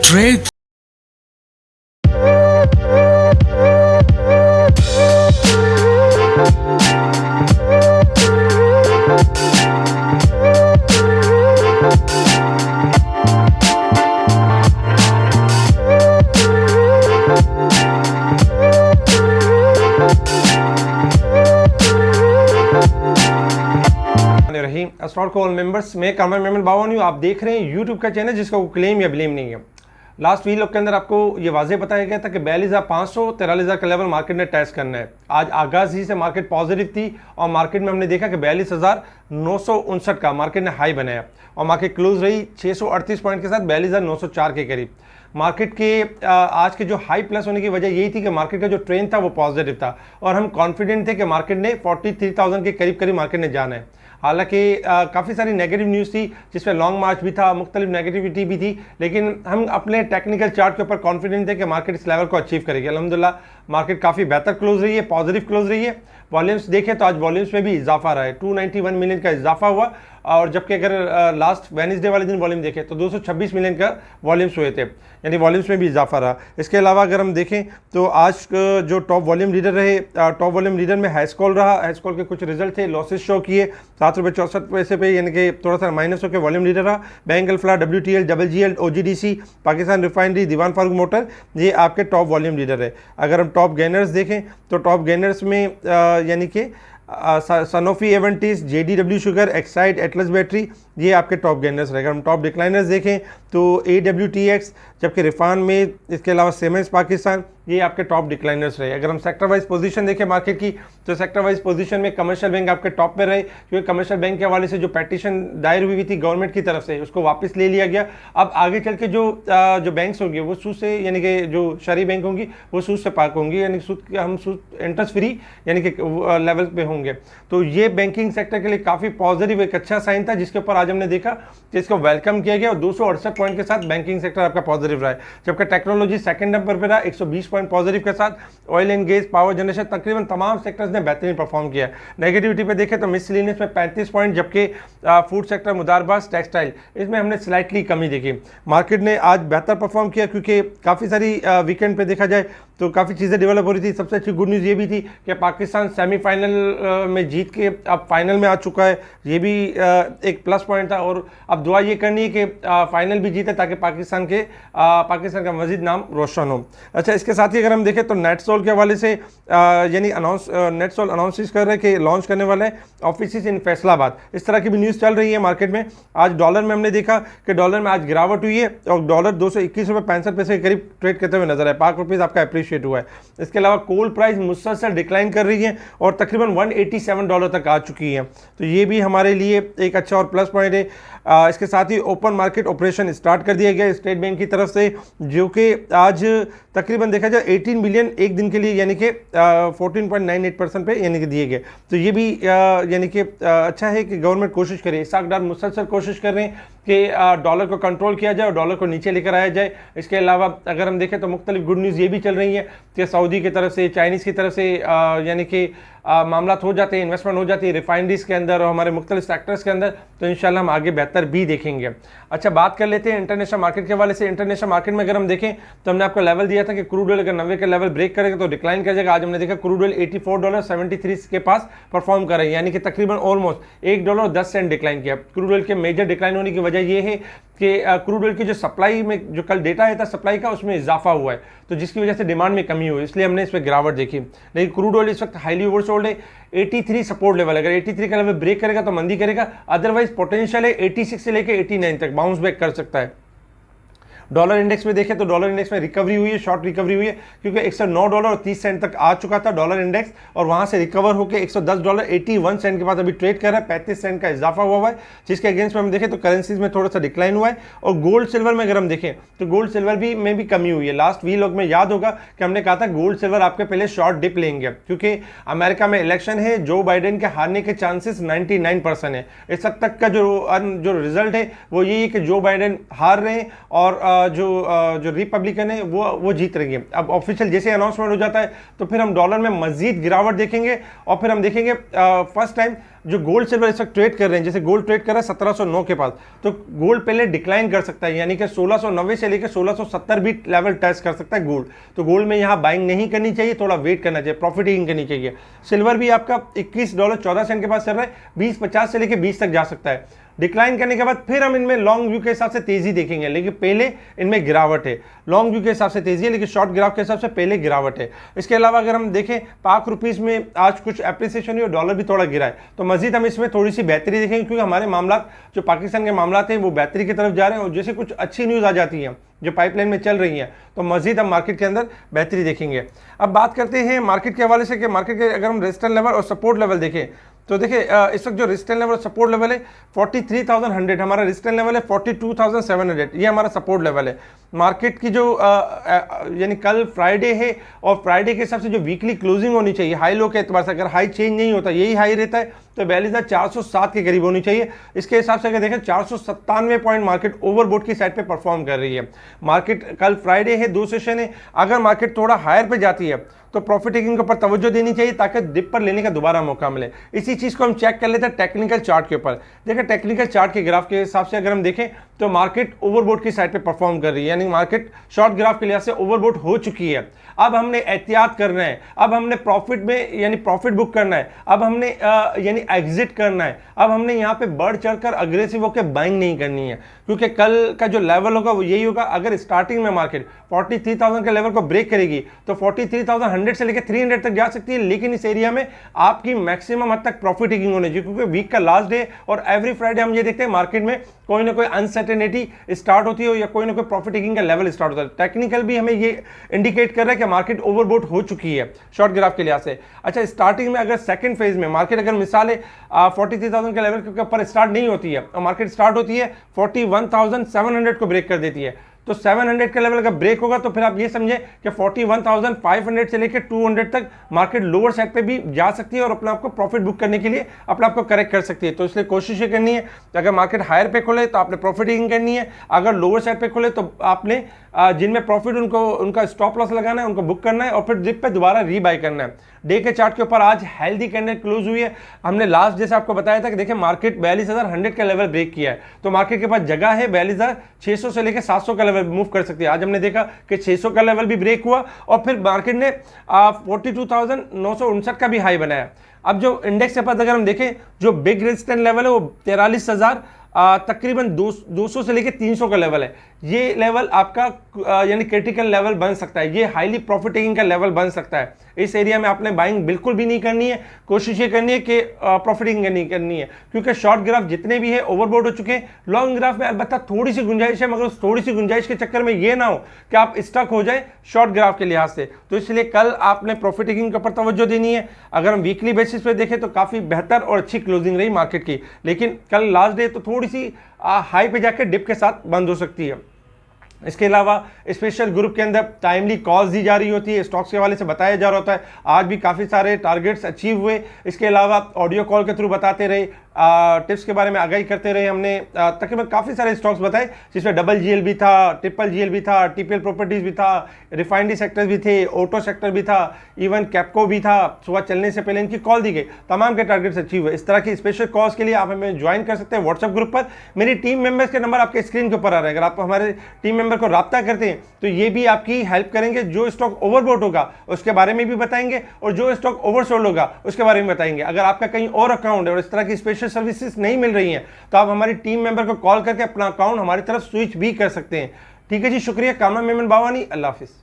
Trade रही stock call members में कामरान मेमन बावन हूँ। आप देख रहे हैं यूट्यूब का चैनल जिसका कोई क्लेम या ब्लेम नहीं है। लास्ट वीक के अंदर आपको ये वाजे बताया गया था कि 42,500 43,000 का लेवल मार्केट ने टेस्ट करना है। आज आगाज ही से मार्केट पॉजिटिव थी और मार्केट में हमने देखा कि 42,959 का मार्केट ने हाई बनाया और मार्केट क्लोज रही 638 पॉइंट के साथ 42,904 के करीब। मार्केट के आज के जो हाई प्लस होने की वजह यही थी कि मार्केट का जो ट्रेंड था वो पॉजिटिव था और हम कॉन्फिडेंट थे कि मार्केट ने 43,000 के करीब करीब मार्केट ने जाना है। हालांकि काफ़ी सारी नेगेटिव न्यूज़ थी जिसमें लॉन्ग मार्च भी था, मुख्तलिफ नेगेटिविटी भी थी, लेकिन हम अपने टेक्निकल चार्ट के ऊपर कॉन्फिडेंट थे कि मार्केट इस लेवल को अचीव करेगी। अल्हम्दुलिल्लाह मार्केट काफ़ी बेहतर क्लोज रही है, पॉजिटिव क्लोज रही है। वॉल्यूम्स देखें तो आज वॉल्यूम्स में भी इजाफा रहा है, 291 मिलियन का इजाफा हुआ और जबकि अगर लास्ट वेडनेसडे वाले दिन वॉल्यूम देखें तो 226 मिलियन का वॉल्यूम्स हुए थे, यानी वॉल्यूम्स में भी इजाफा रहा। इसके अलावा अगर हम देखें तो आज जो टॉप वॉल्यूम लीडर रहे, टॉप वॉल्यूम लीडर में हैस्कॉल रहा। हैस्कॉल के कुछ रिजल्ट थे, लॉसेस शो किए, ₹7.64 पे, यानी कि थोड़ा सा माइनस होकर वॉल्यूम लीडर रहा। Bank Alfalah, WTL, WGL, OGDC, Pakistan Refinery, Dewan Farooque Motor, ये आपके टॉप वॉल्यूम लीडर है। अगर हम टॉप गेनर्स देखें तो टॉप गेनर्स में यानी कि Sanofi Aventis, JDW Sugar, Exide, Atlas Battery, ये आपके टॉप गेनर्स रहेगा। हम टॉप डिक्लाइनर्स देखें तो AWTX, जबकि रिफान में, इसके अलावा सीमेंस पाकिस्तान, ये आपके टॉप डिक्लाइनर्स रहे। अगर हम सेक्टर वाइज पोजीशन देखें मार्केट की तो सेक्टर वाइज पोजीशन में कमर्शियल बैंक आपके टॉप पे रहे, क्योंकि कमर्शियल बैंक के हवाले से जो पेटिशन दायर हुई थी गवर्नमेंट की तरफ से उसको वापस ले लिया गया। अब आगे चल के जो बैंक्स होंगे वो सूद से, यानी कि जो शरई बैंक होंगी वो सूद से पाक होंगी, यानी हम सूद इंटरेस्ट फ्री यानी कि लेवल पे होंगे। तो ये बैंकिंग सेक्टर के लिए काफ़ी पॉजिटिव एक अच्छा साइन था, जिसके ऊपर आज हमने देखा कि इसको वेलकम किया गया और 268 पॉइंट के साथ बैंकिंग सेक्टर आपका पॉजिटिव रहा है। जबकि टेक्नोलॉजी सेकंड नंबर पर रहा 120 पॉइंट पॉजिटिव के साथ। Oil and gas, power generation, तकरीबन तमाम सेक्टर्स ने बेहतरीन परफॉर्म किया। नेगेटिविटी पे देखें तो मिसलिनियस में 35 पॉइंट, जबकि फूड सेक्टर, मुदारबास, टेक्सटाइल, इसमें हमने स्लाइटली कमी देखी। मार्केट ने आज बेहतर परफॉर्म किया क्योंकि काफ़ी सारी वीकेंड पे देखा जाए तो काफ़ी चीज़ें डेवलप हो रही थी। सबसे अच्छी गुड न्यूज़ ये भी थी कि पाकिस्तान सेमीफाइनल में जीत के अब फाइनल में आ चुका है, ये भी एक प्लस पॉइंट था। और अब दुआ ये करनी है कि फाइनल भी जीते ताकि पाकिस्तान का मजीद नाम रोशन हो। अच्छा, इसके साथ ही अगर हम देखें तो नेटसोल के हवाले से यानी नेटसोल अनाउंस कर रहे हैं कि लॉन्च करने वाले हैं ऑफिस इन फैसलाबाद। इस तरह की भी न्यूज़ चल रही है मार्केट में। आज डॉलर में हमने देखा कि डॉलर में आज गिरावट हुई है और डॉलर $221.65 के करीब ट्रेड करते हुए नजर आए। ₹5 आपका अप्रिशिएट हुआ है। इसके अलावा कोल प्राइस मुसलसल डिक्लाइन कर रही है और तकरीबन $187 तक आ चुकी है, तो ये भी हमारे लिए एक अच्छा और प्लस पॉइंट है। इसके साथ ही ओपन मार्केट ऑपरेशन स्टार्ट कर दिया गया स्टेट बैंक की तरफ से, जो कि आज तकरीबन देखा जाए 18 बिलियन एक दिन के लिए, यानी कि 14.98% पे यानी कि दिए गए। तो ये भी यानी कि अच्छा है कि गवर्नमेंट कोशिश करे, इसाकदार मुसलसल कोशिश कर रहे हैं कि डॉलर को कंट्रोल किया जाए और डॉलर को नीचे लेकर आया जाए। इसके अलावा अगर हम देखें तो मुख्तलिफ गुड न्यूज़ ये भी चल रही है कि सऊदी की तरफ से, चाइनीज़ की तरफ से यानी कि मामला हो जाते हैं, इन्वेस्टमेंट हो जाती है रिफाइनरीज के अंदर और हमारे मुख्तलिफ सेक्टर्स के अंदर, तो इंशाल्लाह हम आगे बेहतर भी देखेंगे। अच्छा, बात कर लेते हैं इंटरनेशनल मार्केट के हवाले से। इंटरनेशनल मार्केट में अगर हम देखें तो हमने आपको लेवल दिया था कि क्रूड ऑयल अगर 90 का लेवल ब्रेक करेगा तो डिक्लाइन कर जाएगा। आज हमने देखा क्रूड ऑयल $84.73 के पास परफॉर्म कर रही है, यानी कि तकरीबन ऑलमोस्ट $1.10 डिक्लाइन किया। क्रूड ऑयल के मेजर डिक्लाइन होने की वजह यह है कि क्रूड ऑयल की जो सप्लाई में जो कल डेटा आया था सप्लाई का, उसमें इजाफा हुआ है, तो जिसकी वजह से डिमांड में कमी हुई, इसलिए हमने इस पर गिरावट देखी। लेकिन क्रूड ऑयल इस वक्त हाईली ओवरसोल्ड है। 83 सपोर्ट लेवल, अगर 83 का लेवल ब्रेक करेगा तो मंदी करेगा, अदरवाइज पोटेंशियल है 86 से लेकर 89 तक बाउंस बैक कर सकता है। डॉलर इंडेक्स में देखें तो डॉलर इंडेक्स में रिकवरी हुई है, शॉर्ट रिकवरी हुई है, क्योंकि $109.30 तक आ चुका था डॉलर इंडेक्स और वहां से रिकवर होकर $110.81 के पास अभी ट्रेड कर रहा है। 35 सेंट का इजाफा हुआ है, जिसके अगेंस्ट में हम देखें तो करेंसीज में थोड़ा सा डिक्लाइन हुआ है। और गोल्ड सिल्वर में अगर हम देखें तो गोल्ड सिल्वर में भी कमी हुई है। लास्ट वीलॉग में याद होगा कि हमने कहा था गोल्ड सिल्वर आपके पहले शॉर्ट डिप लेंगे, क्योंकि अमेरिका में इलेक्शन है, जो बाइडेन के हारने के चांसेस 99% है। इस वक्त तक का जो रिजल्ट है वो यही है कि जो बाइडेन हार रहे हैं और जो रिपब्लिकन है वो जीत रही है। अब ऑफिशियल जैसे अनाउंसमेंट हो जाता है तो फिर हम डॉलर में मजीद गिरावट देखेंगे और फिर हम देखेंगे फर्स्ट टाइम जो गोल्ड सिल्वर इस वक्त ट्रेड कर रहे हैं, जैसे गोल्ड ट्रेड कर रहा है 1709 के पास, तो गोल्ड पहले डिक्लाइन कर सकता है, यानी कि 1690 से लेकर 1670 भी लेवल टच कर सकता है गोल्ड। तो गोल्ड में यहाँ बाइंग नहीं करनी चाहिए, थोड़ा वेट करना चाहिए, प्रॉफिटिंग करनी चाहिए। सिल्वर भी आपका $21.14 के पास चल रहा है, 20.50 से लेकर 20 तक जा सकता है। डिक्लाइन करने के बाद फिर हम इनमें लॉन्ग व्यू के हिसाब से तेजी देखेंगे, लेकिन पहले इनमें गिरावट है। लॉन्ग व्यू के हिसाब से तेजी है, लेकिन शॉर्ट ग्राफ के हिसाब से पहले गिरावट है। इसके अलावा अगर हम देखें पाक रुपीस में आज कुछ एप्रिसिएशन हुई और डॉलर भी थोड़ा गिरा है, तो मजीद हम इसमें थोड़ी सी बेहतरी देखेंगे, क्योंकि हमारे मामला जो पाकिस्तान के मामला थे वो बेहतरी की तरफ जा रहे हैं। और जैसे कुछ अच्छी न्यूज़ आ जाती है जो पाइपलाइन में चल रही है, तो मजीद हम मार्केट के अंदर बेहतरी देखेंगे। अब बात करते हैं मार्केट के हवाले से कि मार्केट के अगर हम रेजिस्टेंस लेवल और सपोर्ट लेवल देखें, तो देखिए इस वक्त जो रेजिस्टेंस लेवल और सपोर्ट लेवल है 43,100, हमारा रेजिस्टेंस लेवल है 42,700, ये हमारा सपोर्ट लेवल है। मार्केट की जो यानी कल फ्राइडे है, और फ्राइडे के हिसाब से जो वीकली क्लोजिंग होनी चाहिए हाई लो के एतबार से, अगर हाई चेंज नहीं होता, यही हाई रहता है, तो 42,407 के करीब होनी चाहिए। इसके हिसाब से अगर देखें 497 पॉइंट मार्केट ओवरबोट की साइड पे परफॉर्म कर रही है। मार्केट कल फ्राइडे है, 2 सेशन है, अगर मार्केट थोड़ा हायर पे जाती है तो प्रॉफिट टेकिंग के ऊपर तवज्जो देनी चाहिए, ताकि डिप पर लेने का दोबारा मौका मिले। इसी चीज़ को हम चेक कर लेते हैं टेक्निकल चार्ट के ऊपर। देखिए टेक्निकल चार्ट के ग्राफ के हिसाब से अगर हम देखें तो मार्केट ओवरबोट की साइड पे परफॉर्म कर रही है, यानी मार्केट शॉर्ट ग्राफ के लिहाज से ओवरबोट हो चुकी है। अब हमने एहतियात करना है, अब हमने प्रॉफिट में यानी प्रॉफिट बुक करना है, अब हमने यानी एग्जिट करना है, अब हमने यहाँ पे बढ़ चढ़कर अग्रेसिव होकर बाइंग नहीं करनी है, क्योंकि कल का जो लेवल होगा वो यही होगा। अगर स्टार्टिंग में मार्केट 43,000 के लेवल को ब्रेक करेगी तो 43,100 से लेकर 300 तक जा सकती है, लेकिन इस एरिया में आपकी मैक्सिमम हद तक प्रॉफिट टेकिंग होनी चाहिए, क्योंकि वीक का लास्ट डे और एवरी फ्राइडे हम ये देखते हैं मार्केट में कोई ना कोई अनसर्टेनिटी स्टार्ट होती है या कोई ना कोई प्रॉफिट टेकिंग का लेवल स्टार्ट होता है। टेक्निकल भी हमें ये इंडिकेट कर रहा है कि मार्केट ओवरबोट हो चुकी है शॉर्ट ग्राफ के लिहाज से। अच्छा, स्टार्टिंग में अगर सेकंड फेज में मार्केट अगर मिसाल 43,000 के लेवल के ऊपर स्टार्ट नहीं होती है और मार्केट स्टार्ट होती है 41,700 को ब्रेक कर देती है, तो 700 का लेवल अगर ब्रेक होगा तो फिर आप ये समझें कि 41,500 से लेकर 200 तक मार्केट लोअर साइड पे भी जा सकती है और अपने आप को प्रॉफिट बुक करने के लिए अपने आप को करेक्ट कर सकती है। तो इसलिए कोशिश ये करनी है, अगर मार्केट हायर पे खोले तो आपने प्रॉफिट टेकिंग करनी है, अगर लोअर साइड पे खोले तो आपने जिनमें प्रॉफिट उनका स्टॉप लॉस लगाना है, उनको बुक करना है और फिर डिप पे दोबारा रीबाई करना है। डे के चार्ट के ऊपर आज हेल्दी कैंडल क्लोज हुई है। हमने लास्ट जैसे आपको बताया था कि देखिए मार्केट 42,100 का लेवल ब्रेक किया है, तो मार्केट के पास जगह है 42,600 से लेकर 700 का लेवल मूव कर सकती है। आज हमने देखा कि 600 का लेवल भी ब्रेक हुआ और फिर मार्केट ने 42,959 का भी हाई बनाया। अब जो इंडेक्स के पास अगर हम देखें जो बिग रेजिस्टेंस लेवल है वो 43,000 तकरीबन 200 से लेकर 300 का लेवल है। ये लेवल आपका यानी क्रिटिकल लेवल बन सकता है, ये हाईली प्रॉफिट टेकिंग का लेवल बन सकता है। इस एरिया में आपने बाइंग बिल्कुल भी नहीं करनी है, कोशिश ये करनी है कि प्रॉफिट टेकिंग करनी है, क्योंकि शॉर्ट ग्राफ जितने भी है ओवरबोट हो चुके हैं। लॉन्ग ग्राफ में अलबत्ता थोड़ी सी गुंजाइश है, मगर उस थोड़ी सी गुंजाइश के चक्कर में ये ना हो कि आप स्टक हो जाए शॉर्ट ग्राफ के लिहाज से। तो इसलिए कल आपने प्रॉफिट टेकिंग के ऊपर तवज्जो देनी है। अगर हम वीकली बेसिस पे देखें तो काफ़ी बेहतर और अच्छी क्लोजिंग रही मार्केट की, लेकिन कल लास्ट डे तो थोड़ी सी हाई पे जाकर डिप के साथ बंद हो सकती है। इसके अलावा स्पेशल ग्रुप के अंदर टाइमली कॉल्स दी जा रही होती है, स्टॉक्स के हवाले से बताया जा रहा होता है। आज भी काफ़ी सारे टारगेट्स अचीव हुए। इसके अलावा ऑडियो कॉल के थ्रू बताते रहे, टिप्स के बारे में आगाही करते रहे। हमने तकरीबन काफ़ी सारे स्टॉक्स बताए, जिसमें डबल जीएल भी था, ट्रिपल जीएल भी था, टीपीएल प्रॉपर्टीज़ भी था, रिफाइनरी सेक्टर भी थे, ऑटो सेक्टर भी था, इवन कैपको भी था। सुबह चलने से पहले इनकी कॉल दी गई, तमाम के टारगेट्स अचीव हुए। इस तरह की स्पेशल कॉल्स के लिए आप हमें ज्वाइन कर सकते हैं व्हाट्सएप ग्रुप पर। मेरी टीम मेंबर्स के नंबर आपके स्क्रीन के ऊपर आ रहे हैं। अगर आप हमारे टीम मेंबर को राब्ता करते हैं तो ये भी आपकी हेल्प करेंगे। जो स्टॉक ओवरबोट होगा उसके बारे में भी बताएंगे और जो स्टॉक ओवरसोल्ड होगा उसके बारे में बताएंगे। अगर आपका कहीं और अकाउंट है और इस तरह की स्पेशल सर्विसेज नहीं मिल रही हैं तो आप हमारी टीम मेंबर को कॉल करके अपना अकाउंट हमारी तरफ स्विच भी कर सकते हैं। ठीक है जी, शुक्रिया। कामरान मेमन बावानी, अल्लाह हाफिज़।